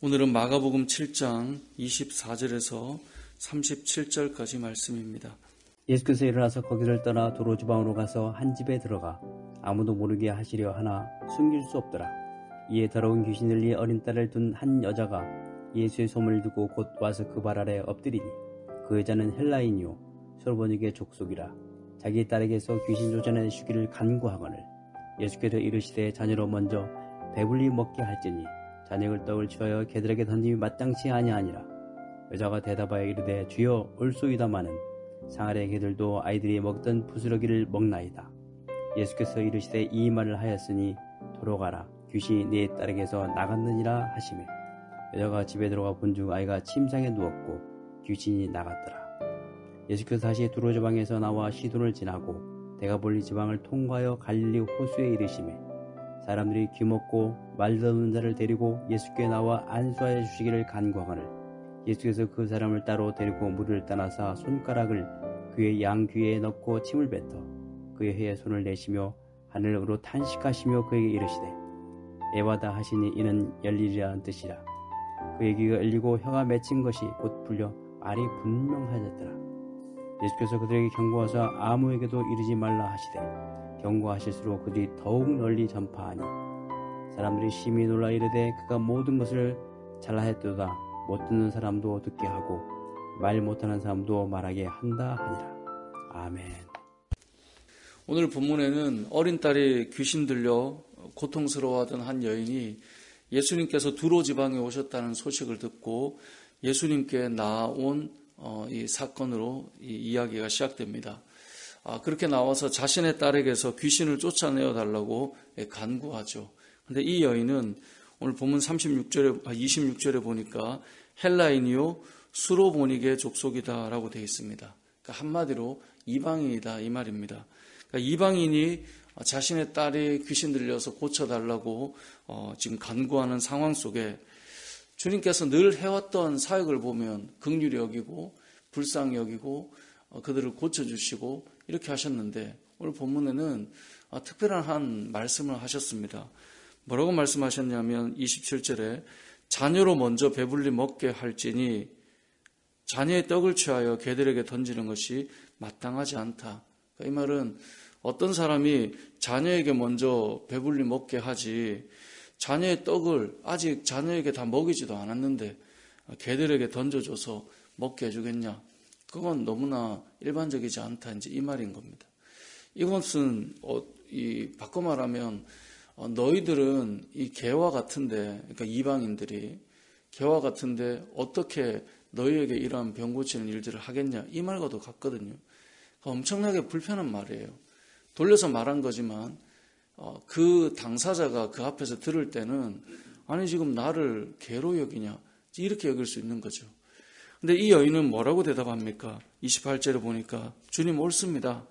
오늘은 마가복음 7장 24절에서 37절까지 말씀입니다. 예수께서 일어나서 거기를 떠나 도로 지방으로 가서 한 집에 들어가 아무도 모르게 하시려 하나 숨길 수 없더라. 이에 더러운 귀신 들린 어린 딸을 둔 한 여자가 예수의 소문을 듣고 곧 와서 그 발 아래 엎드리니 그 여자는 헬라인이요 솔보닉의 족속이라. 자기 딸에게서 귀신 쫓아내시기를 간구하거늘 예수께서 이르시되 자녀로 먼저 배불리 먹게 할지니 자녀의 떡을 취하여 개들에게 던짐이 마땅치 아니하니라. 여자가 대답하여 이르되 주여 올소이다마는 상아래 개들도 아이들이 먹던 부스러기를 먹나이다. 예수께서 이르시되 이 말을 하였으니 도로 가라 귀신이 네 딸에게서 나갔느니라 하시매 여자가 집에 들어가 본즉 아이가 침상에 누웠고 귀신이 나갔더라. 예수께서 다시 두로 지방에서 나와 시돈을 지나고 데가볼리 지방을 통과하여 갈릴리 호수에 이르시매 사람들이 귀먹고 말더는 자를 데리고 예수께 나와 안수하여 주시기를 간구하거늘 예수께서 그 사람을 따로 데리고 물을 떠나사 손가락을 그의 양귀에 넣고 침을 뱉어 그의 혀에 손을 내시며 하늘으로 탄식하시며 그에게 이르시되 에바다 하시니 이는 열리리라는 뜻이라. 그의 귀가 열리고 혀가 맺힌 것이 곧 풀려 말이 분명해졌더라. 예수께서 그들에게 경고하사 아무에게도 이르지 말라 하시되 경고하실수록 그들이 더욱 널리 전파하니 사람들이 심히 놀라 이르되 그가 모든 것을 잘하였도다. 못 듣는 사람도 듣게 하고 말 못하는 사람도 말하게 한다 하니라. 아멘. 오늘 본문에는 어린 딸이 귀신 들려 고통스러워하던 한 여인이 예수님께서 두로 지방에 오셨다는 소식을 듣고 예수님께 나온 이 사건으로 이 이야기가 시작됩니다. 그렇게 나와서 자신의 딸에게서 귀신을 쫓아내어 달라고 간구하죠. 그런데 이 여인은 오늘 본문 26절에 보니까 헬라인이요 수로보닉의 족속이다라고 되어 있습니다. 그러니까 한마디로 이방인이다 이 말입니다. 그러니까 이방인이 자신의 딸이 귀신 들려서 고쳐달라고 지금 간구하는 상황 속에 주님께서 늘 해왔던 사역을 보면 긍휼히 여기고 불쌍히 여기고 그들을 고쳐주시고 이렇게 하셨는데 오늘 본문에는 특별한 한 말씀을 하셨습니다. 뭐라고 말씀하셨냐면 27절에 자녀로 먼저 배불리 먹게 할지니 자녀의 떡을 취하여 개들에게 던지는 것이 마땅하지 않다. 그러니까 이 말은 어떤 사람이 자녀에게 먼저 배불리 먹게 하지 자녀의 떡을 아직 자녀에게 다 먹이지도 않았는데 개들에게 던져줘서 먹게 해주겠냐? 그건 너무나 일반적이지 않다. 이제 이 말인 겁니다. 이것은 바꿔 말하면 너희들은 이 개와 같은데, 그러니까 이방인들이 개와 같은데 어떻게 너희에게 이러한 병 고치는 일들을 하겠냐? 이 말과도 같거든요. 엄청나게 불편한 말이에요. 돌려서 말한 거지만 그 당사자가 그 앞에서 들을 때는 아니 지금 나를 개로 여기냐? 이렇게 여길 수 있는 거죠. 근데 이 여인은 뭐라고 대답합니까? 28절에 보니까 주님 옳습니다.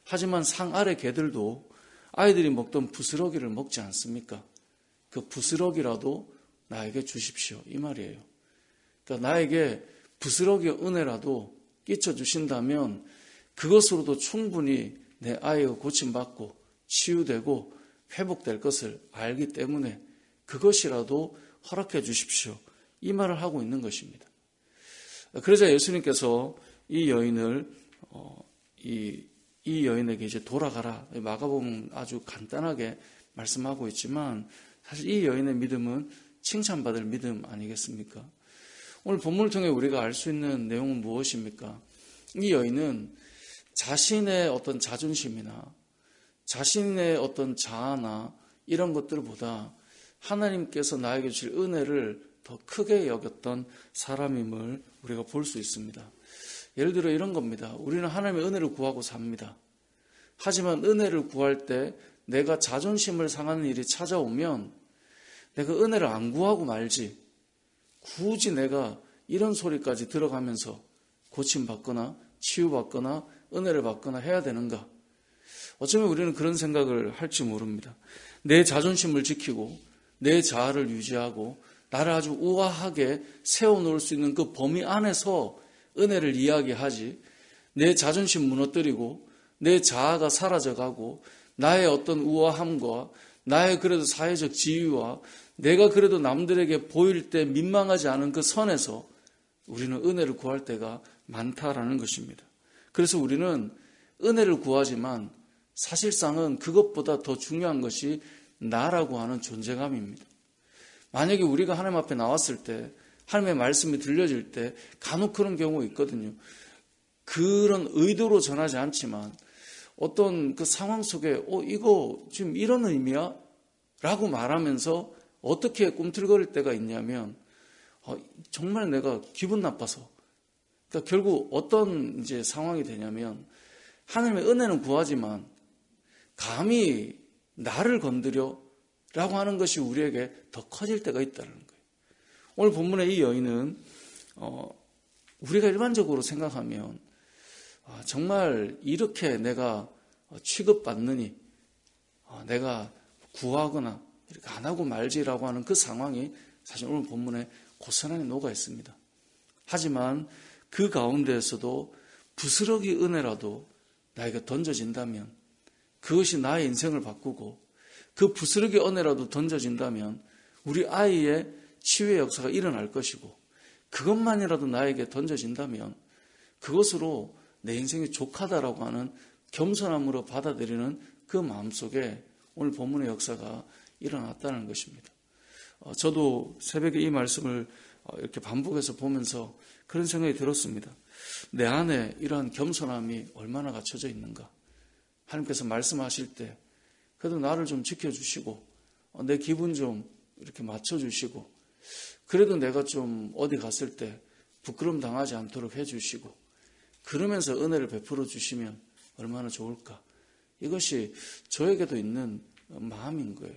하지만 상 아래 개들도 아이들이 먹던 부스러기를 먹지 않습니까? 그 부스러기라도 나에게 주십시오. 이 말이에요. 그러니까 나에게 부스러기의 은혜라도 끼쳐주신다면 그것으로도 충분히 내 아이가 고침받고 치유되고 회복될 것을 알기 때문에 그것이라도 허락해 주십시오. 이 말을 하고 있는 것입니다. 그러자 예수님께서 이 여인을 이 여인에게 이제 돌아가라. 마가복음 아주 간단하게 말씀하고 있지만 사실 이 여인의 믿음은 칭찬받을 믿음 아니겠습니까? 오늘 본문을 통해 우리가 알 수 있는 내용은 무엇입니까? 이 여인은 자신의 어떤 자존심이나 자신의 어떤 자아나 이런 것들보다 하나님께서 나에게 주실 은혜를 더 크게 여겼던 사람임을 우리가 볼 수 있습니다. 예를 들어 이런 겁니다. 우리는 하나님의 은혜를 구하고 삽니다. 하지만 은혜를 구할 때 내가 자존심을 상하는 일이 찾아오면 내가 은혜를 안 구하고 말지 굳이 내가 이런 소리까지 들어가면서 고침받거나 치유받거나 은혜를 받거나 해야 되는가? 어쩌면 우리는 그런 생각을 할지 모릅니다. 내 자존심을 지키고 내 자아를 유지하고 나를 아주 우아하게 세워놓을 수 있는 그 범위 안에서 은혜를 이야기하지 내 자존심 무너뜨리고 내 자아가 사라져가고 나의 어떤 우아함과 나의 그래도 사회적 지위와 내가 그래도 남들에게 보일 때 민망하지 않은 그 선에서 우리는 은혜를 구할 때가 많다라는 것입니다. 그래서 우리는 은혜를 구하지만 사실상은 그것보다 더 중요한 것이 나라고 하는 존재감입니다. 만약에 우리가 하나님 앞에 나왔을 때 하나님의 말씀이 들려질 때 간혹 그런 경우가 있거든요. 그런 의도로 전하지 않지만 어떤 그 상황 속에 이거 지금 이런 의미야? 라고 말하면서 어떻게 꿈틀거릴 때가 있냐면 정말 내가 기분 나빠서, 그러니까 결국 어떤 이제 상황이 되냐면 하나님의 은혜는 구하지만 감히 나를 건드려 라고 하는 것이 우리에게 더 커질 때가 있다는 거예요. 오늘 본문의 이 여인은 우리가 일반적으로 생각하면 정말 이렇게 내가 취급받느니 내가 구하거나 이렇게 안 하고 말지라고 하는 그 상황이 사실 오늘 본문에 고스란히 녹아 있습니다. 하지만 그 가운데에서도 부스러기 은혜라도 나에게 던져진다면, 그것이 나의 인생을 바꾸고 그 부스러기 은혜라도 던져진다면 우리 아이의 치유의 역사가 일어날 것이고, 그것만이라도 나에게 던져진다면 그것으로 내 인생이 족하다라고 하는 겸손함으로 받아들이는 그 마음속에 오늘 본문의 역사가 일어났다는 것입니다. 저도 새벽에 이 말씀을 이렇게 반복해서 보면서 그런 생각이 들었습니다. 내 안에 이러한 겸손함이 얼마나 갖춰져 있는가. 하나님께서 말씀하실 때 그래도 나를 좀 지켜주시고 내 기분 좀 이렇게 맞춰주시고, 그래도 내가 좀 어디 갔을 때 부끄러움 당하지 않도록 해주시고, 그러면서 은혜를 베풀어 주시면 얼마나 좋을까. 이것이 저에게도 있는 마음인 거예요.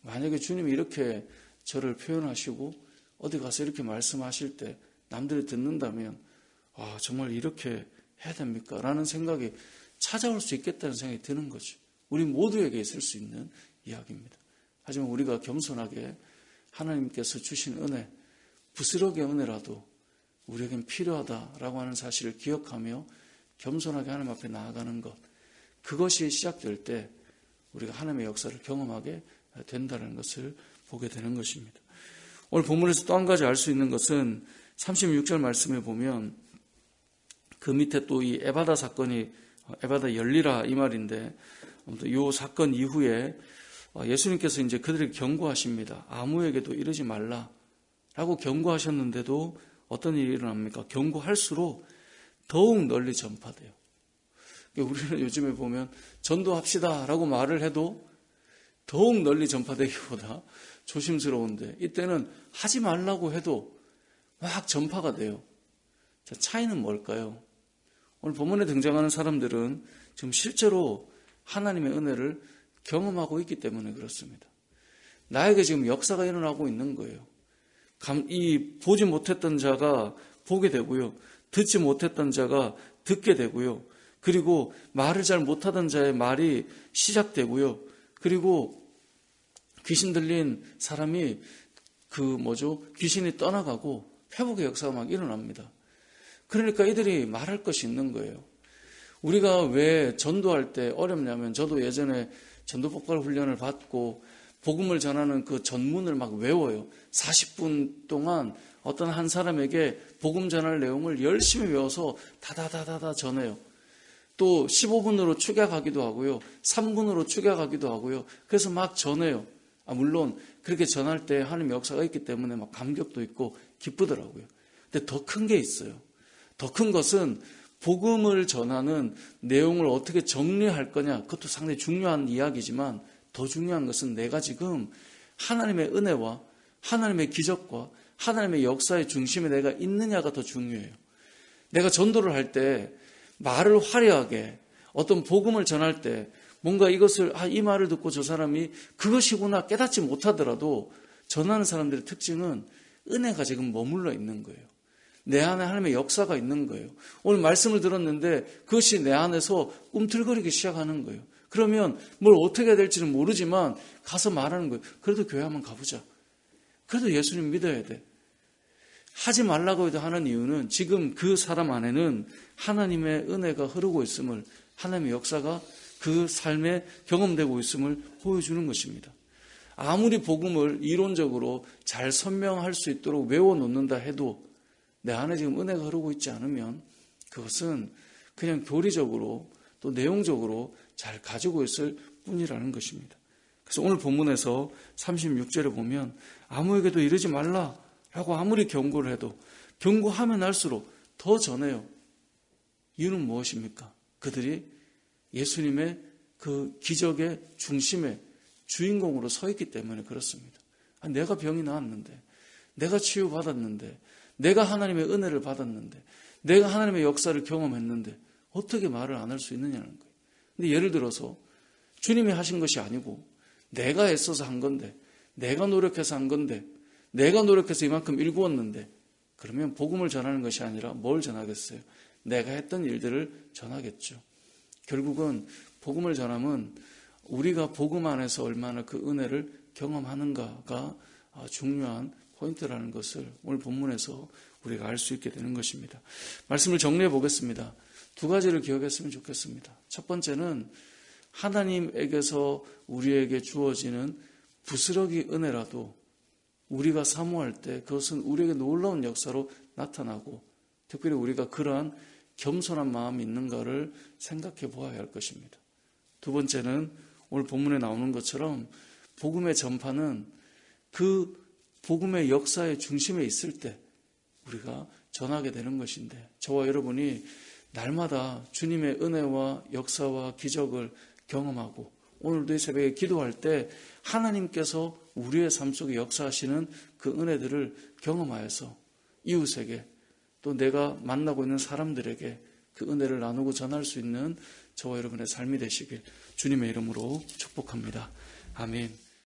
만약에 주님이 이렇게 저를 표현하시고 어디 가서 이렇게 말씀하실 때 남들이 듣는다면 정말 이렇게 해야 됩니까? 라는 생각이 찾아올 수 있겠다는 생각이 드는 거죠. 우리 모두에게 있을 수 있는 이야기입니다. 하지만 우리가 겸손하게 하나님께서 주신 은혜, 부스러기의 은혜라도 우리에겐 필요하다라고 하는 사실을 기억하며 겸손하게 하나님 앞에 나아가는 것, 그것이 시작될 때 우리가 하나님의 역사를 경험하게 된다는 것을 보게 되는 것입니다. 오늘 본문에서 또 한 가지 알 수 있는 것은 36절 말씀에 보면 그 밑에 또 이 에바다 사건이, 에바다 열리라 이 말인데, 이 사건 이후에 예수님께서 이제 그들에게 경고하십니다. 아무에게도 이러지 말라라고 경고하셨는데도 어떤 일이 일어납니까? 경고할수록 더욱 널리 전파돼요. 우리는 요즘에 보면 전도합시다라고 말을 해도 더욱 널리 전파되기보다 조심스러운데, 이때는 하지 말라고 해도 막 전파가 돼요. 자, 차이는 뭘까요? 오늘 본문에 등장하는 사람들은 지금 실제로 하나님의 은혜를 경험하고 있기 때문에 그렇습니다. 나에게 지금 역사가 일어나고 있는 거예요. 이 보지 못했던 자가 보게 되고요, 듣지 못했던 자가 듣게 되고요, 그리고 말을 잘 못하던 자의 말이 시작되고요, 그리고 귀신 들린 사람이 귀신이 떠나가고 회복의 역사가 막 일어납니다. 그러니까 이들이 말할 것이 있는 거예요. 우리가 왜 전도할 때 어렵냐면, 저도 예전에 전도복발 훈련을 받고 복음을 전하는 그 전문을 막 외워요. 40분 동안 어떤 한 사람에게 복음 전할 내용을 열심히 외워서 다다다다다 전해요. 또 15분으로 축약하기도 하고요, 3분으로 축약하기도 하고요. 그래서 막 전해요. 물론 그렇게 전할 때 하나님의 역사가 있기 때문에 막 감격도 있고 기쁘더라고요. 근데 더 큰 게 있어요. 더 큰 것은 복음을 전하는 내용을 어떻게 정리할 거냐, 그것도 상당히 중요한 이야기지만 더 중요한 것은 내가 지금 하나님의 은혜와 하나님의 기적과 하나님의 역사의 중심에 내가 있느냐가 더 중요해요. 내가 전도를 할 때 말을 화려하게, 어떤 복음을 전할 때 뭔가 이것을 이 말을 듣고 저 사람이 그것이구나 깨닫지 못하더라도 전하는 사람들의 특징은 은혜가 지금 머물러 있는 거예요. 내 안에 하나님의 역사가 있는 거예요. 오늘 말씀을 들었는데 그것이 내 안에서 꿈틀거리기 시작하는 거예요. 그러면 뭘 어떻게 해야 될지는 모르지만 가서 말하는 거예요. 그래도 교회 한번 가보자. 그래도 예수님 믿어야 돼. 하지 말라고 해도 하는 이유는 지금 그 사람 안에는 하나님의 은혜가 흐르고 있음을, 하나님의 역사가 그 삶에 경험되고 있음을 보여주는 것입니다. 아무리 복음을 이론적으로 잘 설명할 수 있도록 외워놓는다 해도 내 안에 지금 은혜가 흐르고 있지 않으면 그것은 그냥 교리적으로 또 내용적으로 잘 가지고 있을 뿐이라는 것입니다. 그래서 오늘 본문에서 36절에 보면 아무에게도 이르지 말라라고 아무리 경고를 해도 경고하면 할수록 더 전해요. 이유는 무엇입니까? 그들이 예수님의 그 기적의 중심에 주인공으로 서 있기 때문에 그렇습니다. 내가 병이 나았는데, 내가 치유받았는데, 내가 하나님의 은혜를 받았는데, 내가 하나님의 역사를 경험했는데 어떻게 말을 안 할 수 있느냐는 거예요. 근데 예를 들어서 주님이 하신 것이 아니고 내가 애써서 한 건데, 내가 노력해서 한 건데, 내가 노력해서 이만큼 일구었는데, 그러면 복음을 전하는 것이 아니라 뭘 전하겠어요? 내가 했던 일들을 전하겠죠. 결국은 복음을 전함은 우리가 복음 안에서 얼마나 그 은혜를 경험하는가가 중요한 포인트라는 것을 오늘 본문에서 우리가 알 수 있게 되는 것입니다. 말씀을 정리해 보겠습니다. 두 가지를 기억했으면 좋겠습니다. 첫 번째는 하나님에게서 우리에게 주어지는 부스러기 은혜라도 우리가 사모할 때 그것은 우리에게 놀라운 역사로 나타나고 특별히 우리가 그러한 겸손한 마음이 있는가를 생각해 보아야 할 것입니다. 두 번째는 오늘 본문에 나오는 것처럼 복음의 전파는 그 복음의 역사의 중심에 있을 때 우리가 전하게 되는 것인데 저와 여러분이 날마다 주님의 은혜와 역사와 기적을 경험하고 오늘도 이 새벽에 기도할 때 하나님께서 우리의 삶 속에 역사하시는 그 은혜들을 경험하여서 이웃에게 또 내가 만나고 있는 사람들에게 그 은혜를 나누고 전할 수 있는 저와 여러분의 삶이 되시길 주님의 이름으로 축복합니다. 아멘.